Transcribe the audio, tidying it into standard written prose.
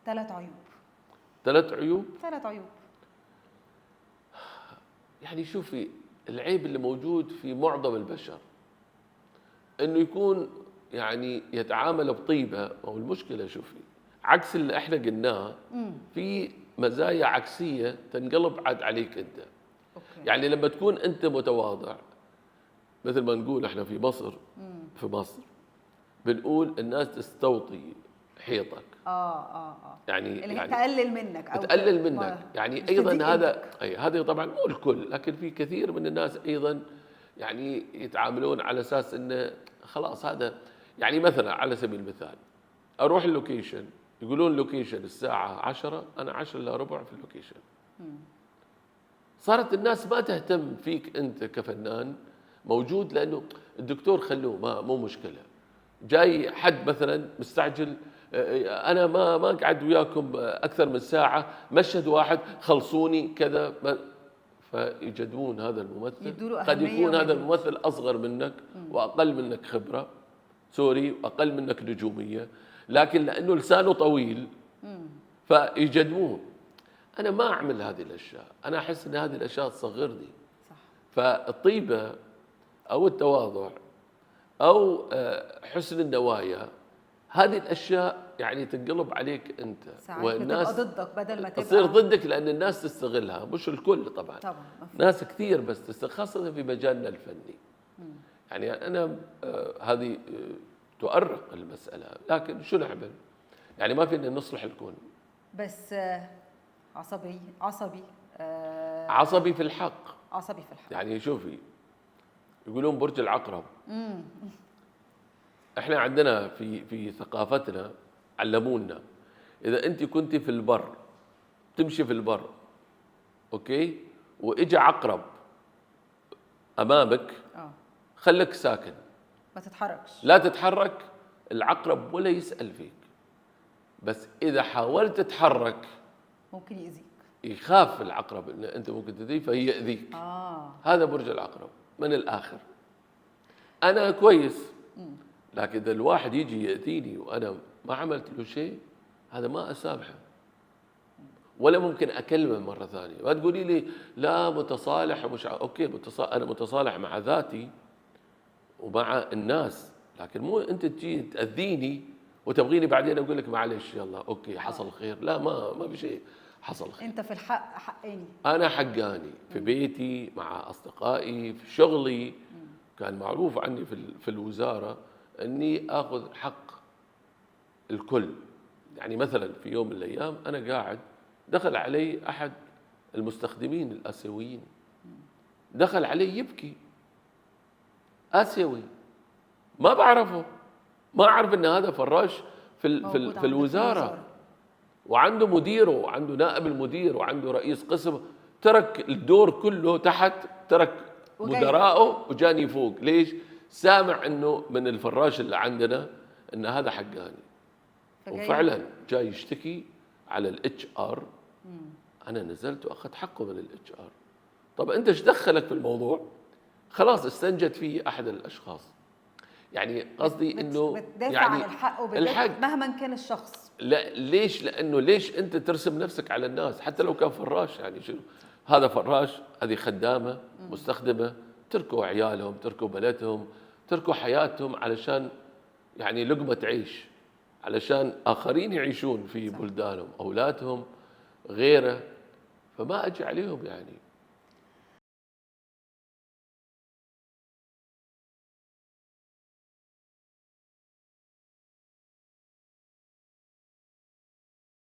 3 عيوب. 3 عيوب؟ 3 عيوب. يعني شوفي، العيب اللي موجود في معظم البشر انه يكون يعني يتعامل بطيبه، او المشكله شوفي عكس اللي احنا قلناه، في مزايا عكسيه تنقلب عاد عليك انت. اوكي. يعني لما تكون انت متواضع، مثل ما نقول احنا في مصر، في مصر بنقول الناس تستوطي حيطك. يعني اللي هي تقلل منك او تقلل منك، يعني مش ايضا تديك هذا قيمتك. هذا طبعا مو الكل، لكن في كثير من الناس ايضا يعني يتعاملون على اساس انه خلاص هذا. يعني مثلا على سبيل المثال اروح اللوكيشن، يقولون لوكيشن الساعه 10، انا 10 الا ربع في اللوكيشن. صارت الناس ما تهتم فيك انت كفنان موجود، لانه الدكتور خلوه مو مشكله. جاي حد مثلا مستعجل، انا ما قعد وياكم اكثر من ساعه، مشهد واحد خلصوني كذا، فيجدون هذا الممثل. قد يكون هذا الممثل اصغر منك واقل منك خبره، سوري، واقل منك نجوميه، لكن لانه لسانه طويل فيجدوه. انا ما اعمل هذه الاشياء، انا احس ان هذه الاشياء تصغرني. صح. فالطيبه او التواضع او حسن النوايا، هذه الاشياء يعني تنقلب عليك انت، والناس بتبقى ضدك بدل ما تصير ضدك، لان الناس تستغلها، مش الكل طبعا. ناس كثير بس تستغل، خاصه في مجالنا الفني. يعني انا هذه تؤرق المساله، لكن شو نعمل؟ يعني ما فينا نصلح الكون. بس عصبي عصبي في الحق. عصبي في الحق. يعني شوفي، يقولون برج العقرب. احنا عندنا في ثقافتنا علمونا، اذا انت كنت في البر، تمشي في البر، اوكي، واجى عقرب امامك، خليك ساكن، ما تتحركش، لا تتحرك. العقرب ولا يسأل فيك، بس اذا حاولت تتحرك ممكن يأذيك. يخاف العقرب ان انت ممكن تأذيه فيأذيك. هذا برج العقرب من الاخر. انا كويس، لكن اذا الواحد يجي يأذيني وانا ما عملت له شيء، هذا ما اسامحه ولا ممكن اكلمه مره ثانيه. ما تقولي لي لا متصالح ومش اوكي، انا متصالح مع ذاتي ومع الناس، لكن مو انت تجي تأذيني وتبغيني بعدين اقول لك معلش يلا اوكي حصل خير. لا، ما في شيء حصل خير. انت في الحق حقاني. انا حقاني في بيتي، مع اصدقائي، في شغلي. كان معروف عني في الوزاره اني اخذ حق الكل. يعني مثلا في يوم من الايام انا قاعد، دخل علي احد المستخدمين الاسيويين، دخل علي يبكي، اسيوي ما بعرفه، ما اعرف ان هذا فراش في الوزاره، وعنده مديره وعنده نائب المدير وعنده رئيس قسم، ترك الدور كله تحت، ترك مدراءه وجاني فوق. ليش؟ سامع انه من الفراش اللي عندنا ان هذا حقاني، وفعلا جاي يشتكي على الاتش ار. انا نزلت واخذت حقه من الاتش ار. طب انت ايش دخلك في الموضوع؟ خلاص استنجد فيه احد الاشخاص. يعني قصدي انه بتدافع عن الحق مهما كان الشخص. لا، ليش؟ لانه ليش انت ترسم نفسك على الناس حتى لو كان فراش؟ يعني شنو هذا فراش، هذه خدامه مستخدمه، تركوا عيالهم، تركوا بلدهم، تركوا حياتهم علشان يعني لقمه عيش، علشان اخرين يعيشون في بلدانهم، اولادهم، غيره. فما اجي عليهم يعني.